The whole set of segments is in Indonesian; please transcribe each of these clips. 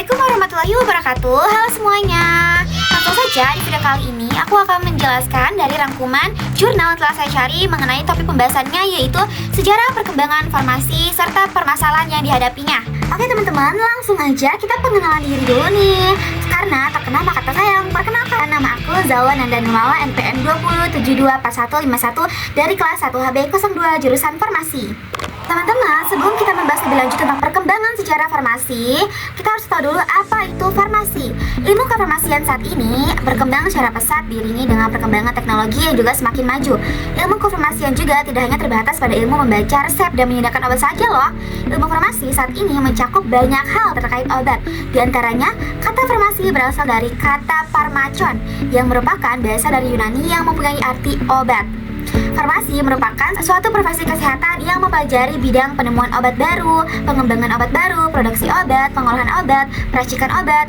Assalamualaikum warahmatullahi wabarakatuh. Halo semuanya. Langsung saja di video kali ini aku akan menjelaskan dari rangkuman jurnal yang telah saya cari mengenai topik pembahasannya, yaitu sejarah perkembangan farmasi serta permasalahan yang dihadapinya. Oke teman-teman, langsung aja kita pengenalan diri dulu nih. Karena tak kenal maka tak sayang. Perkenalkan, nama aku Zalwa Nanda Nurmala, NPM 20724151 dari kelas 1 HB 02 jurusan farmasi. Teman-teman, sebelum kita membahas lebih lanjut tentang perkembangan sejarah farmasi, kita harus tahu dulu apa itu farmasi. Ilmu kefarmasian saat ini berkembang secara pesat diiringi dengan perkembangan teknologi yang juga semakin maju. Ilmu kefarmasian juga tidak hanya terbatas pada ilmu membaca resep dan menyediakan obat saja loh. Ilmu farmasi saat ini mencakup banyak hal terkait obat. Di antaranya, kata farmasi berasal dari kata pharmakon yang merupakan bahasa dari Yunani yang mempunyai arti obat. Farmasi merupakan suatu profesi kesehatan yang mempelajari bidang penemuan obat baru, pengembangan obat baru, produksi obat, pengolahan obat, peracikan obat,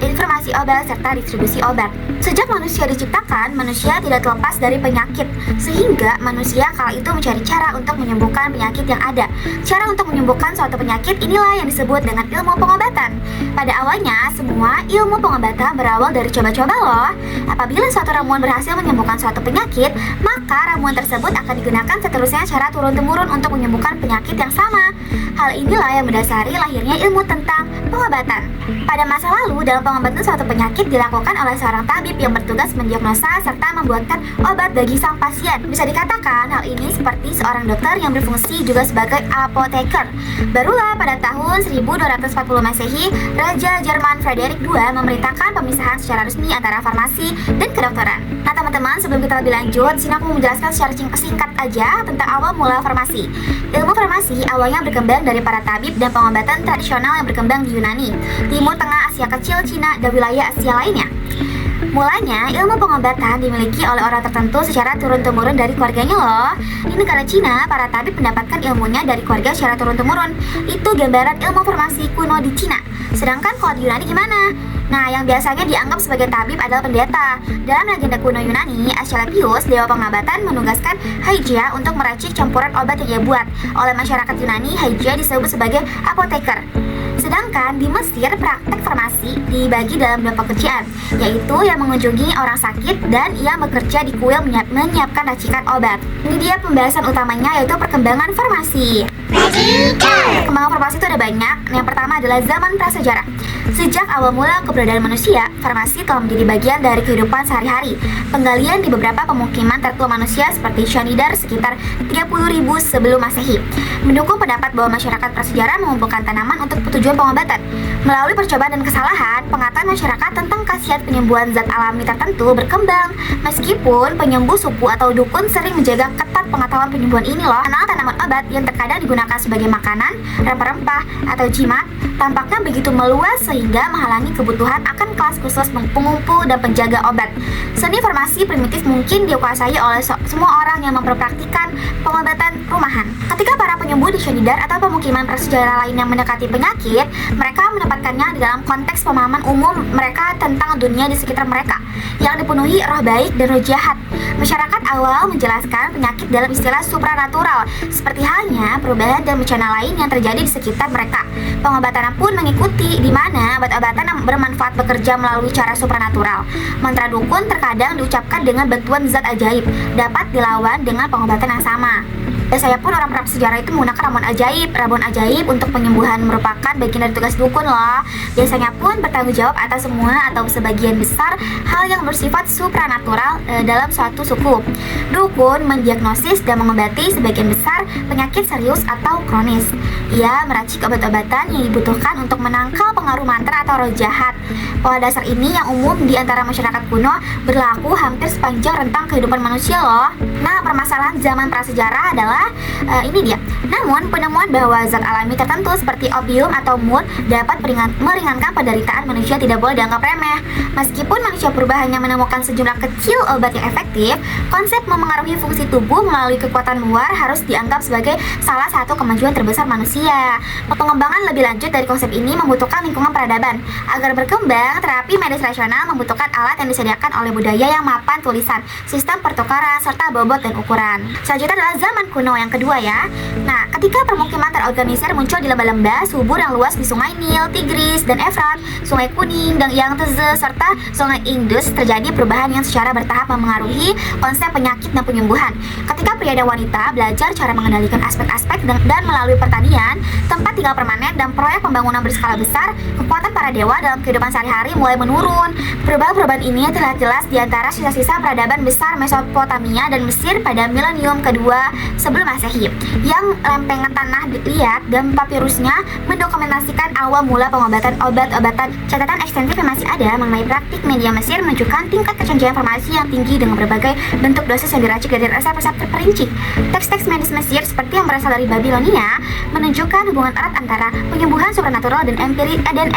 informasi obat, serta distribusi obat. Sejak manusia diciptakan, manusia tidak terlepas dari penyakit, sehingga manusia kala itu mencari cara untuk menyembuhkan penyakit yang ada. Cara untuk menyembuhkan suatu penyakit inilah yang disebut dengan ilmu pengobatan. Pada awalnya, semua ilmu pengobatan berawal dari coba-coba loh. Apabila suatu ramuan berhasil menyembuhkan suatu penyakit, maka ramuan tersebut akan digunakan seterusnya secara turun-temurun untuk menyembuhkan penyakit yang sama. Hal inilah yang mendasari lahirnya ilmu tentang pengobatan. Pada masa lalu, dalam pengobatan suatu penyakit dilakukan oleh seorang tabib yang bertugas mendiagnosa serta membuatkan obat bagi sang pasien. Bisa dikatakan hal ini seperti seorang dokter yang berfungsi juga sebagai apoteker. Barulah pada tahun 1240 Masehi, Raja Jerman Frederick II memerintahkan pemisahan secara resmi antara farmasi dan kedokteran. Nah teman-teman, sebelum kita lebih lanjut, sini aku mau menjelaskan secara singkat aja tentang awal mula farmasi. Ilmu farmasi awalnya berkembang dari para tabib dan pengobatan tradisional yang berkembang di Yunani, Timur Tengah, Asia Kecil, Cina, dan wilayah Asia lainnya. Mulanya, ilmu pengobatan dimiliki oleh orang tertentu secara turun-temurun dari keluarganya loh. Di negara Cina, para tabib mendapatkan ilmunya dari keluarga secara turun-temurun. Itu gambaran ilmu farmasi kuno di Cina. Sedangkan kalau di Yunani gimana? Nah, yang biasanya dianggap sebagai tabib adalah pendeta. Dalam legenda kuno Yunani, Asclepius, dewa pengobatan, menugaskan Hygeia untuk meracik campuran obat yang ia buat. Oleh masyarakat Yunani, Hygeia disebut sebagai apoteker. Sedangkan di Mesir, praktek farmasi dibagi dalam dua pekerjaan, yaitu yang mengunjungi orang sakit dan yang bekerja di kuil menyiapkan racikan obat. Ini dia pembahasan utamanya, yaitu perkembangan farmasi. Perkembangan farmasi itu ada banyak. Yang pertama adalah zaman prasejarah. Sejak awal mula keberadaan manusia, farmasi telah menjadi bagian dari kehidupan sehari-hari. Penggalian di beberapa pemukiman tertua manusia seperti Shanidar sekitar 30.000 sebelum Masehi mendukung pendapat bahwa masyarakat prasejarah mengumpulkan tanaman untuk tujuan pengobatan. Melalui percobaan dan kesalahan, pengetahuan masyarakat tentang khasiat penyembuhan zat alami tertentu berkembang. Meskipun penyembuh suku atau dukun sering menjaga ketat pengetahuan penyembuhan ini loh, karena tanaman obat yang terkadang digunakan sebagai makanan, rempah-rempah, atau jimat tampaknya begitu meluas sehingga menghalangi kebutuhan akan kelas khusus pengumpul dan penjaga obat. Seni farmasi primitif mungkin dikuasai oleh semua orang yang mempraktikkan pengobatan rumahan. Ketika para penyembuh di Shanidar atau pemukiman prasejarah lain yang mendekati penyakit, mereka mendapatkannya di dalam konteks pemahaman umum mereka tentang dunia di sekitar mereka yang dipenuhi roh baik dan roh jahat. Masyarakat awal menjelaskan penyakit dalam istilah supranatural, seperti halnya perubahan dan bencana lain yang terjadi di sekitar mereka. Pengobatan pun mengikuti, di mana obat-obatan yang bermanfaat bekerja melalui cara supranatural. Mantra dukun terkadang diucapkan dengan bantuan zat ajaib, dapat dilawan dengan pengobatan yang sama. Saya pun orang prasejarah itu menggunakan ramuan ajaib. Ramuan ajaib untuk penyembuhan merupakan bagian dari tugas dukun loh. Biasanya pun bertanggung jawab atas semua atau sebagian besar hal yang bersifat supranatural dalam suatu suku. Dukun mendiagnosis dan mengobati sebagian besar penyakit serius atau kronis. Ia meracik obat-obatan yang dibutuhkan untuk menangkal pengaruh mantra atau roh jahat. Pola dasar ini yang umum di antara masyarakat kuno berlaku hampir sepanjang rentang kehidupan manusia loh. Nah, permasalahan zaman prasejarah adalah ini dia. Namun, penemuan bahwa zat alami tertentu seperti opium atau mur dapat meringankan penderitaan manusia tidak boleh dianggap remeh. Meskipun manusia purba hanya menemukan sejumlah kecil obat yang efektif, konsep memengaruhi fungsi tubuh melalui kekuatan luar harus dianggap sebagai salah satu kemajuan terbesar manusia. Pengembangan lebih lanjut dari konsep ini membutuhkan lingkungan perkembangan peradaban. Agar berkembang, terapi medis rasional membutuhkan alat yang disediakan oleh budaya yang mapan tulisan, sistem pertukaran, serta bobot dan ukuran. Selanjutnya adalah zaman kuno yang kedua ya. Nah, ketika permukiman terorganisir muncul di lembah-lembah subur yang luas di Sungai Nil, Tigris, dan Efrat, Sungai Kuning, dan Yangtze, serta Sungai Indus, terjadi perubahan yang secara bertahap memengaruhi konsep penyakit dan penyembuhan. Ketika pria dan wanita belajar cara mengendalikan aspek-aspek dan melalui pertanian, tempat tinggal permanen, dan proyek pembangunan berskala besar, kekuatan para dewa dalam kehidupan sehari-hari mulai menurun. Perubahan-perubahan ini terlihat jelas di antara sisa-sisa peradaban besar Mesopotamia dan Mesir pada milenium kedua sebelum Masehi, yang lempengan tanah liat dan papirusnya mendokumentasikan awal mula pengobatan obat-obatan. Catatan ekstensif yang masih ada mengenai praktik media Mesir menunjukkan tingkat kecanggihan farmasi yang tinggi dengan berbagai bentuk dosis yang diracik dari resep-resep terperinci. Teks-teks medis Mesir seperti yang berasal dari Babilonia menunjukkan hubungan erat antara penyembuhan supranatural dan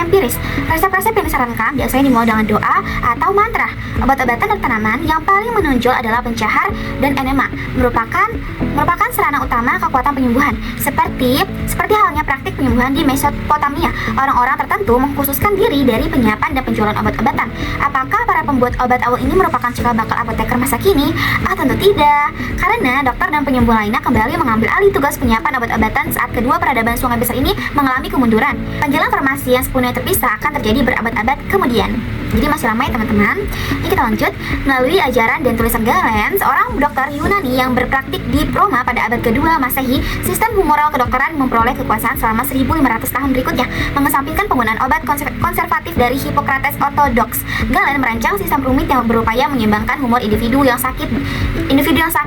empiris. Resep-resep yang disarankan biasanya dimulai dengan doa atau mantra. Obat-obatan dan tanaman yang paling menonjol adalah pencahar dan enema, merupakan sarana utama kekuatan penyembuhan. Seperti halnya praktik penyembuhan di Mesopotamia, orang-orang tertentu mengkhususkan diri dari penyiapan dan penjualan obat-obatan. Apakah para pembuat obat awal ini merupakan cikal bakal apoteker masa kini? Tentu tidak, karena dokter dan penyembuh lainnya kembali mengambil alih tugas penyiapan obat-obatan saat kedua peradaban sungai besar ini mengalami kemunduran. Penjalan farmasi yang sepenuhnya terpisah akan terjadi berabad-abad kemudian. Jadi masih lama ya teman-teman. Ini kita lanjut. Melalui ajaran dan tulisan Galen, seorang dokter Yunani yang berpraktik di Roma pada abad kedua Masehi, sistem humoral kedokteran memperoleh kekuasaan selama 1500 tahun berikutnya, mengesampingkan penggunaan obat konservatif dari Hippocrates ortodoks. Galen merancang sistem rumit yang berupaya menyeimbangkan humor individu yang sakit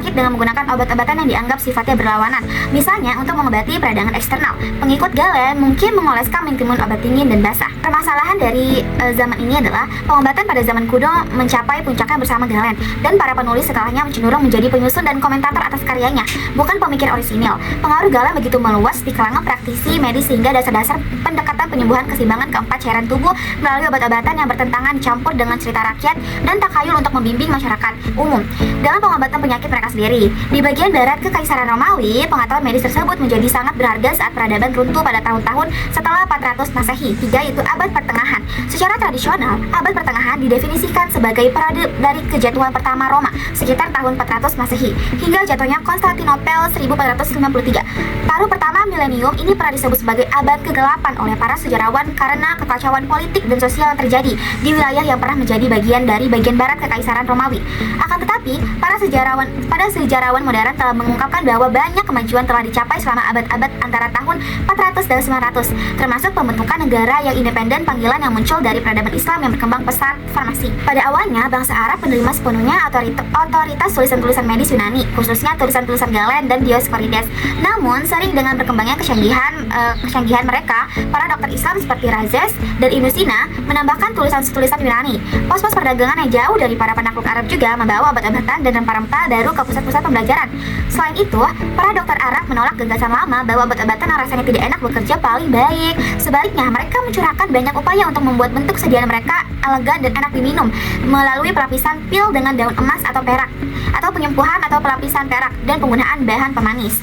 dengan menggunakan obat-obatan yang dianggap sifatnya berlawanan. Misalnya untuk mengobati peradangan eksternal. Pengikut Galen mungkin mengoleskan mentimun obat dingin dan basah. Permasalahan dari zaman ini adalah pengobatan pada zaman kuno mencapai puncaknya bersama Galen, dan para penulis setelahnya cenderung menjadi penyusun dan komentator atas karyanya, bukan pemikir orisinil. Pengaruh Galen begitu meluas di kalangan praktisi medis sehingga dasar-dasar pendekatan penyembuhan keseimbangan keempat cairan tubuh melalui obat-obatan yang bertentangan campur dengan cerita rakyat dan takhayul untuk membimbing masyarakat umum dalam pengobatan penyakit mereka sendiri. Di bagian barat Kekaisaran Romawi, pengetahuan medis tersebut menjadi sangat berharga saat peradaban runtuh pada tahun-tahun setelah 400 Masehi, yaitu abad pertengahan. Secara tradisional, abad pertengahan didefinisikan sebagai periode dari kejatuhan pertama Roma sekitar tahun 400 Masehi hingga jatuhnya Konstantinopel 1453. Paruh pertama milenium ini pernah disebut sebagai abad ke-8 oleh para sejarawan karena kekacauan politik dan sosial yang terjadi di wilayah yang pernah menjadi bagian dari bagian barat Kekaisaran Romawi. Akan tetapi, para sejarawan modern telah mengungkapkan bahwa banyak kemajuan telah dicapai selama abad-abad antara tahun 400 dan 900, termasuk pembentukan negara yang independen, panggilan yang muncul dari peradaban Islam yang berkembang pesat farmasi. Pada awalnya, bangsa Arab menerima sepenuhnya otoritas tulisan-tulisan medis Yunani, khususnya tulisan-tulisan Galen dan Dioscorides. Namun, sering dengan berkembangnya kecanggihan mereka, para dokter Islam seperti Rhazes dan Ibnu Sina menambahkan tulisan-tulisan Yunani. Pos-pos perdagangan yang jauh dari para penakluk Arab juga membawa obat-obatan dan rempah-rempah baru ke pusat-pusat pembelajaran. Selain itu, para dokter Arab menolak gagasan lama bahwa obat-obatan yang rasanya tidak enak bekerja paling baik. Sebaliknya, mereka mencurahkan banyak upaya untuk membuat bentuk sediaan mereka elegan dan enak diminum melalui pelapisan pil dengan daun emas atau perak, atau penyempuhan atau pelapisan perak, dan penggunaan bahan pemanis.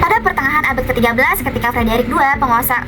Pada pertengahan abad ke-13, ketika Frederick II,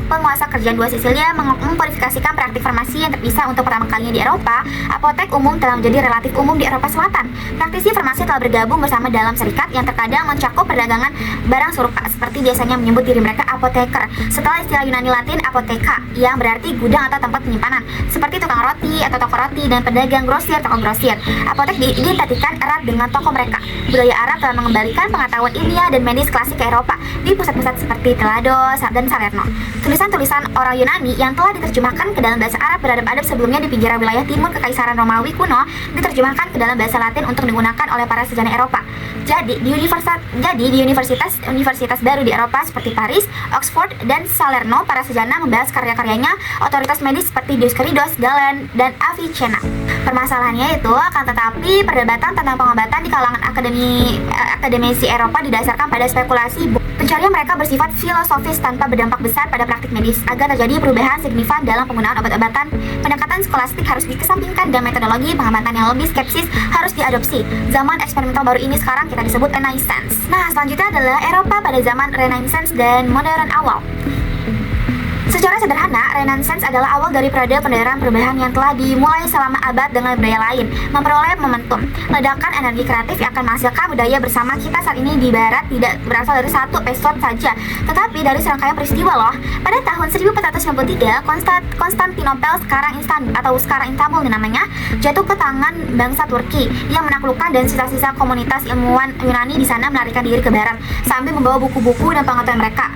penguasa kerajaan dua Sisilia, mengkodifikasikan praktik farmasi yang terpisah untuk pertama kalinya di Eropa, apotek umum telah menjadi relatif umum di Eropa Selatan. Praktisi farmasi telah bergabung bersama dalam serikat yang terkadang mencakup perdagangan barang serupa, seperti biasanya menyebut diri mereka apoteker, setelah istilah Yunani Latin apoteka, yang berarti gudang atau tempat penyimpanan, seperti tukang roti atau toko roti dan pedagang grosir toko grosir. Apotek diidentikan erat dengan toko mereka. Budaya Arab telah mengembalikan pengetahuan ilmiah dan medis klasik ke Eropa di pusat-pusat seperti Telados dan Salerno. Tulisan-tulisan orang Yunani yang telah diterjemahkan ke dalam bahasa Arab beradab-adab sebelumnya di pinggiran wilayah timur Kekaisaran Romawi kuno diterjemahkan ke dalam bahasa Latin untuk digunakan oleh para sejarah Eropa. Jadi di universitas baru di Eropa seperti Paris, Oxford, dan Salerno, para sejarah membahas karya-karyanya otoritas medis seperti Dioscorides, Galen, dan Avicenna. Permasalahannya itu akan tetapi perdebatan tentang pengobatan di kalangan akademisi Eropa didasarkan pada spekulasi. Pencarian mereka bersifat filosofis tanpa berdampak besar pada praktik medis. Agar terjadi perubahan signifan dalam penggunaan obat-obatan, pendekatan skolastik harus dikesampingkan dan metodologi pengobatan yang lebih skepsis harus diadopsi. Zaman eksperimental baru ini sekarang kita disebut Renaissance. Nah, selanjutnya adalah Eropa pada zaman Renaissance dan modern awal. Secara sederhana, Renaissance adalah awal dari periode pendedaran perubahan yang telah dimulai selama abad dengan budaya lain, memperoleh momentum. Ledakan energi kreatif yang akan menghasilkan budaya bersama kita saat ini di Barat tidak berasal dari satu episode saja, tetapi dari serangkaian peristiwa loh. Pada tahun 1493, Konstantinopel, sekarang Istanbul namanya, jatuh ke tangan bangsa Turki yang menaklukkan, dan sisa-sisa komunitas ilmuwan Yunani di sana melarikan diri ke Barat sambil membawa buku-buku dan pengetahuan mereka.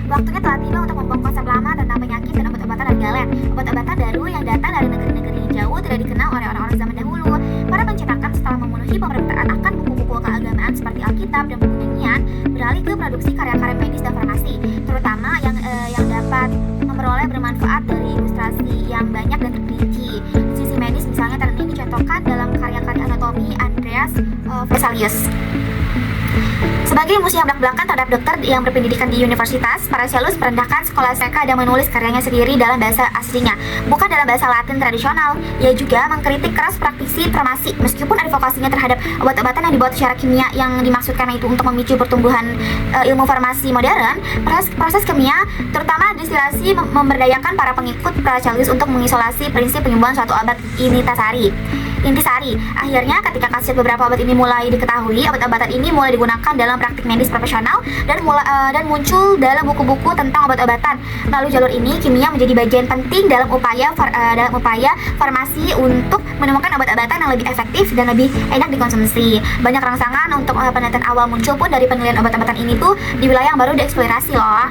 Waktunya telah tiba untuk membuang konsep lama tentang penyakit dan obat-obatan dari Galen. Obat-obatan baru yang datang dari negeri-negeri yang jauh tidak dikenal oleh orang-orang zaman dahulu. Para pencetakan setelah memenuhi pemberitaan akan buku-buku keagamaan seperti Alkitab dan buku nyanyian beralih ke produksi karya-karya medis dan farmasi, terutama yang dapat memperoleh bermanfaat dari ilustrasi yang banyak dan terperinci. Sisi medis misalnya terang ini dicontohkan dalam karya-karya anatomi Andreas Vesalius. Sebagai musuh yang belak-belakan terhadap dokter yang berpendidikan di universitas, Paracelsus merendahkan sekolah mereka dan menulis karyanya sendiri dalam bahasa aslinya, bukan dalam bahasa Latin tradisional. Ia juga mengkritik keras praktisi farmasi, meskipun advokasinya terhadap obat-obatan yang dibuat secara kimia yang dimaksudkan itu untuk memicu pertumbuhan ilmu farmasi modern. Proses kimia, terutama distilasi, memberdayakan para pengikut Paracelsus untuk mengisolasi prinsip penyembuhan suatu obat intisari. Akhirnya ketika khasiat beberapa obat ini mulai diketahui, obat-obatan ini mulai digunakan dalam praktik medis profesional dan muncul dalam buku-buku tentang obat-obatan. Melalui jalur ini, kimia menjadi bagian penting dalam upaya farmasi untuk menemukan obat-obatan yang lebih efektif dan lebih enak dikonsumsi. Banyak rangsangan untuk penelitian awal muncul pun dari penelitian obat-obatan ini tuh di wilayah yang baru dieksplorasi loh.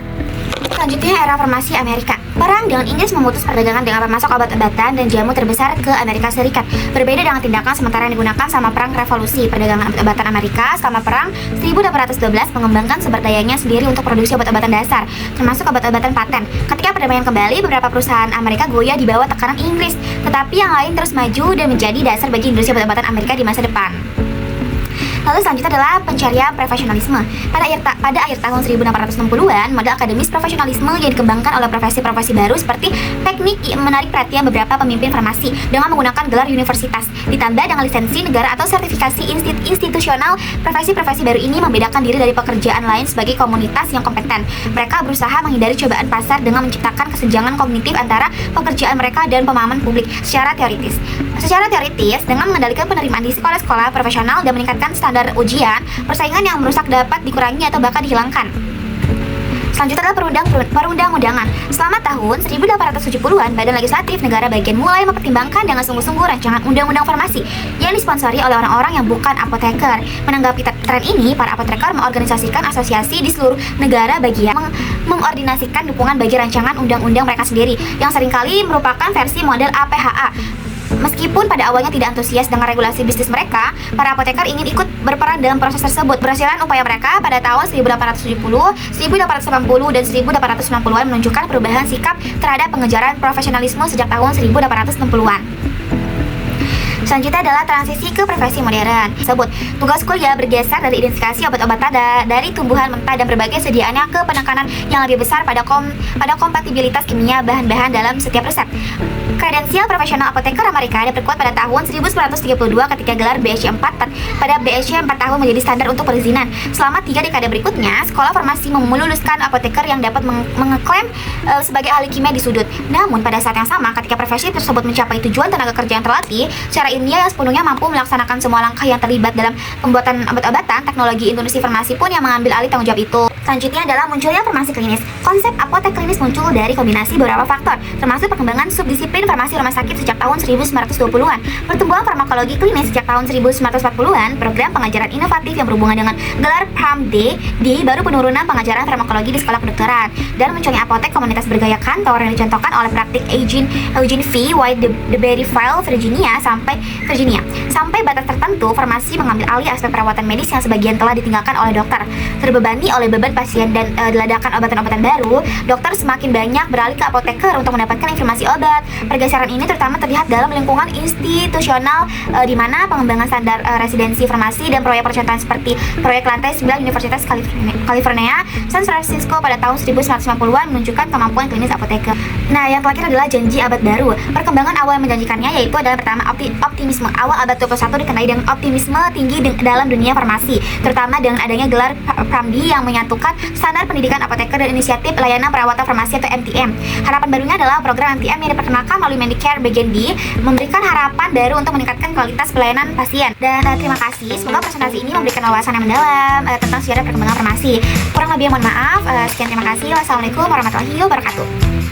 Selanjutnya, era farmasi Amerika. Perang dengan Inggris memutus perdagangan dengan pemasok obat-obatan dan jamu terbesar ke Amerika Serikat. Berbeda dengan tindakan sementara yang digunakan selama Perang Revolusi, perdagangan obat-obatan Amerika selama Perang 1812 mengembangkan sumber dayanya sendiri untuk produksi obat-obatan dasar, termasuk obat-obatan paten. Ketika perdamaian kembali, beberapa perusahaan Amerika goyah di bawah tekanan Inggris, tetapi yang lain terus maju dan menjadi dasar bagi industri obat-obatan Amerika di masa depan. Lalu selanjutnya adalah pencarian profesionalisme. Pada akhir tahun 1660-an, model akademis profesionalisme yang dikembangkan oleh profesi-profesi baru seperti teknik yang menarik perhatian beberapa pemimpin farmasi dengan menggunakan gelar universitas, ditambah dengan lisensi negara atau sertifikasi institusional. Profesi-profesi baru ini membedakan diri dari pekerjaan lain sebagai komunitas yang kompeten. Mereka berusaha menghindari cobaan pasar dengan menciptakan kesenjangan kognitif antara pekerjaan mereka dan pemahaman publik secara teoritis, dengan mengendalikan penerimaan di sekolah-sekolah profesional dan meningkatkan standar ujian, persaingan yang merusak dapat dikurangi atau bahkan dihilangkan. Selanjutnya adalah perundang-undangan. Selama tahun 1870-an, Badan Legislatif Negara bagian mulai mempertimbangkan dengan sungguh-sungguh rancangan undang-undang farmasi yang disponsori oleh orang-orang yang bukan apoteker. Menanggapi tren ini, para apoteker mengorganisasikan asosiasi di seluruh negara bagian mengordinasikan dukungan bagi rancangan undang-undang mereka sendiri, yang seringkali merupakan versi model APHA. Meskipun pada awalnya tidak antusias dengan regulasi bisnis mereka, para apoteker ingin ikut berperan dalam proses tersebut. Berhasilan upaya mereka pada tahun 1870, 1880, dan 1890-an menunjukkan perubahan sikap terhadap pengejaran profesionalisme sejak tahun 1860-an. Selanjutnya adalah transisi ke profesi modern. Tugas kuliah bergeser dari identifikasi obat-obatan dari tumbuhan mentah dan berbagai sediaannya ke penekanan yang lebih besar pada kompatibilitas kimia bahan-bahan dalam setiap resep. Kredensial profesional apoteker Amerika diperkuat pada tahun 1932 ketika gelar BSc 4 pada BSc 4 tahun menjadi standar untuk perizinan. Selama 3 dekade berikutnya, sekolah farmasi meluluskan apoteker yang dapat mengeklaim sebagai ahli kimia di sudut. Namun pada saat yang sama, ketika profesi tersebut mencapai tujuan tenaga kerja yang terlatih secara ilmiah yang sepenuhnya mampu melaksanakan semua langkah yang terlibat dalam pembuatan obat-obatan, teknologi industri farmasi pun yang mengambil alih tanggung jawab itu. Selanjutnya adalah munculnya farmasi klinis. Konsep apotek klinis muncul dari kombinasi beberapa faktor, termasuk perkembangan subdisiplin farmasi rumah sakit sejak tahun 1920-an, pertumbuhan farmakologi klinis sejak tahun 1940-an, program pengajaran inovatif yang berhubungan dengan gelar PharmD, baru penurunan pengajaran farmakologi di sekolah kedokteran, dan munculnya apotek komunitas bergaya kantor yang dicontohkan oleh praktik Eugene V. White de Berryville, Virginia, sampai batas tertentu, farmasi mengambil alih aspek perawatan medis yang sebagian telah ditinggalkan oleh dokter. Terbebani oleh beban pasien dan diladakan obatan-obatan baru, dokter semakin banyak beralih ke apoteker untuk mendapatkan informasi obat. Pergeseran ini terutama terlihat dalam lingkungan institusional, di mana pengembangan standar residensi farmasi dan proyek percontohan seperti proyek lantai 9 Universitas California, San Francisco pada tahun 1950-an menunjukkan kemampuan klinis apoteker. Nah, yang terakhir adalah janji abad baru. Perkembangan awal yang menjanjikannya yaitu adalah pertama optimisme. Awal abad 21 dikenai dengan optimisme tinggi dalam dunia farmasi, terutama dengan adanya gelar PharmD yang menyatukan mewujudkan standar pendidikan apoteker dan inisiatif layanan perawatan farmasi atau MTM. Harapan barunya adalah program MTM yang diperkenalkan melalui Medicare bagian D, memberikan harapan baru untuk meningkatkan kualitas pelayanan pasien. Dan terima kasih, semoga presentasi ini memberikan wawasan yang mendalam tentang sejarah perkembangan farmasi. Kurang lebih mohon maaf. Sekian, terima kasih. Wassalamualaikum warahmatullahi wabarakatuh.